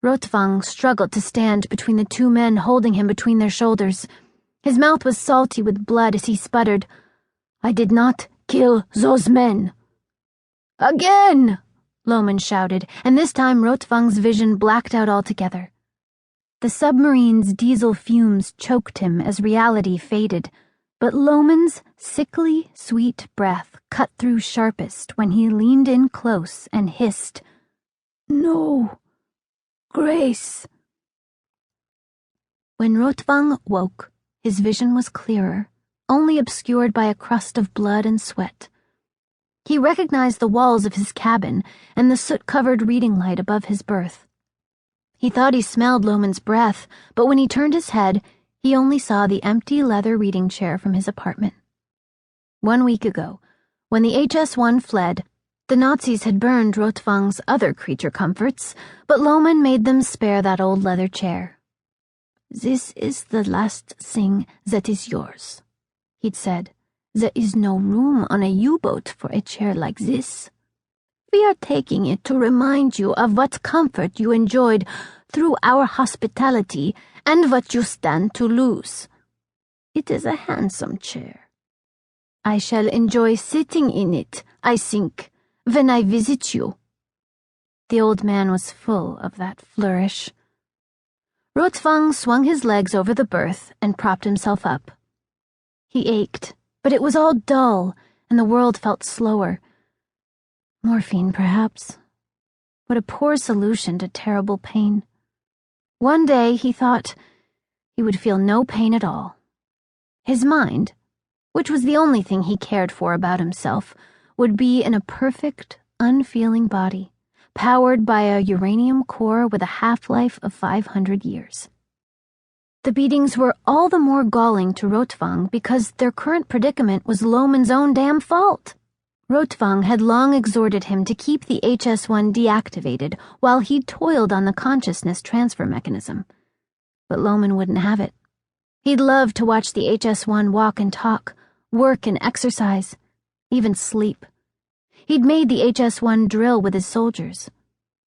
Rotvang struggled to stand between the two men holding him between their shoulders. His mouth was salty with blood as he sputtered, "I did not kill those men." "Again!" Loman shouted, and this time Rotvang's vision blacked out altogether. The submarine's diesel fumes choked him as reality faded, but Loman's sickly, sweet breath cut through sharpest when he leaned in close and hissed, "No, Grace." When Rotvang woke, his vision was clearer, only obscured by a crust of blood and sweat. He recognized the walls of his cabin and the soot-covered reading light above his berth. He thought he smelled Loman's breath, but when he turned his head, he only saw the empty leather reading chair from his apartment. 1 week ago, when the HS-1 fled, the Nazis had burned Rotvang's other creature comforts, but Loman made them spare that old leather chair. "This is the last thing that is yours," he'd said. "There is no room on a U-boat for a chair like this. We are taking it to remind you of what comfort you enjoyed through our hospitality and what you stand to lose. It is a handsome chair. I shall enjoy sitting in it, I think, when I visit you." The old man was full of that flourish. Rotvang swung his legs over the berth and propped himself up. He ached, but it was all dull, and the world felt slower. Morphine, perhaps. What a poor solution to terrible pain. One day, he thought, he would feel no pain at all. His mind, which was the only thing he cared for about himself, would be in a perfect, unfeeling body, powered by a uranium core with a half-life of 500 years. The beatings were all the more galling to Rotvang because their current predicament was Loman's own damn fault. Rotvang had long exhorted him to keep the HS-1 deactivated while he toiled on the consciousness transfer mechanism. But Loman wouldn't have it. He'd love to watch the HS-1 walk and talk, work and exercise, even sleep. He'd made the HS-1 drill with his soldiers.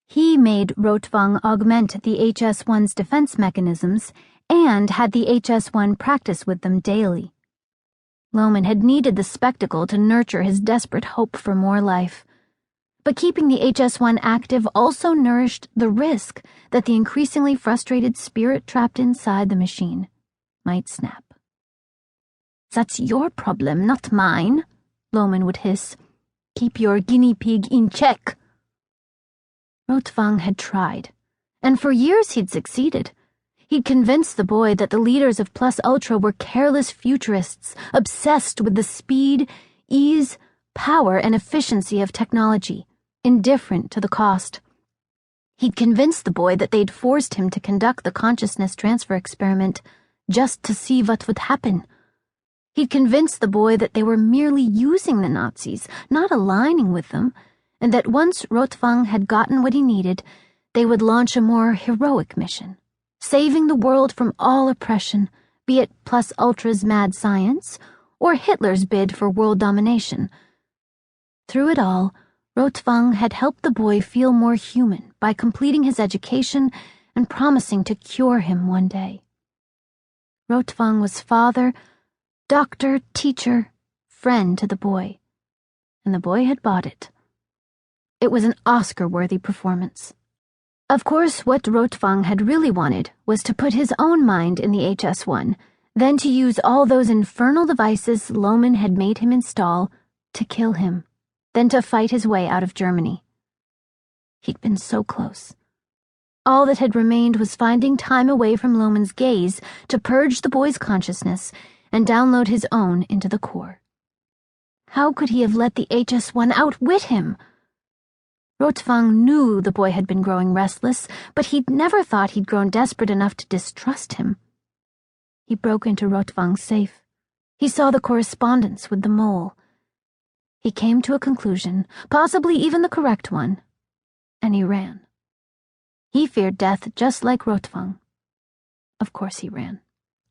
He made Rotvang augment the HS-1's defense mechanisms and had the HS-1 practice with them daily. Loman had needed the spectacle to nurture his desperate hope for more life. But keeping the HS-1 active also nourished the risk that the increasingly frustrated spirit trapped inside the machine might snap. "That's your problem, not mine," Loman would hiss. "Keep your guinea pig in check." Rotvang had tried, and for years he'd succeeded. He'd convinced the boy that the leaders of Plus Ultra were careless futurists, obsessed with the speed, ease, power, and efficiency of technology, indifferent to the cost. He'd convinced the boy that they'd forced him to conduct the consciousness transfer experiment just to see what would happen. He'd convinced the boy that they were merely using the Nazis, not aligning with them, and that once Rotvang had gotten what he needed, they would launch a more heroic mission, saving the world from all oppression, be it Plus Ultra's mad science or Hitler's bid for world domination. Through it all, Rotvang had helped the boy feel more human by completing his education and promising to cure him one day. Rotvang was father, doctor, teacher, friend to the boy, and the boy had bought it. It was an Oscar-worthy performance. Of course, what Rotvang had really wanted was to put his own mind in the HS-1, then to use all those infernal devices Loman had made him install to kill him, then to fight his way out of Germany. He'd been so close. All that had remained was finding time away from Loman's gaze to purge the boy's consciousness and download his own into the core. How could he have let the HS-1 outwit him? Rotvang knew the boy had been growing restless, but he'd never thought he'd grown desperate enough to distrust him. He broke into Rotvang's safe. He saw the correspondence with the mole. He came to a conclusion, possibly even the correct one, and he ran. He feared death just like Rotvang. Of course he ran.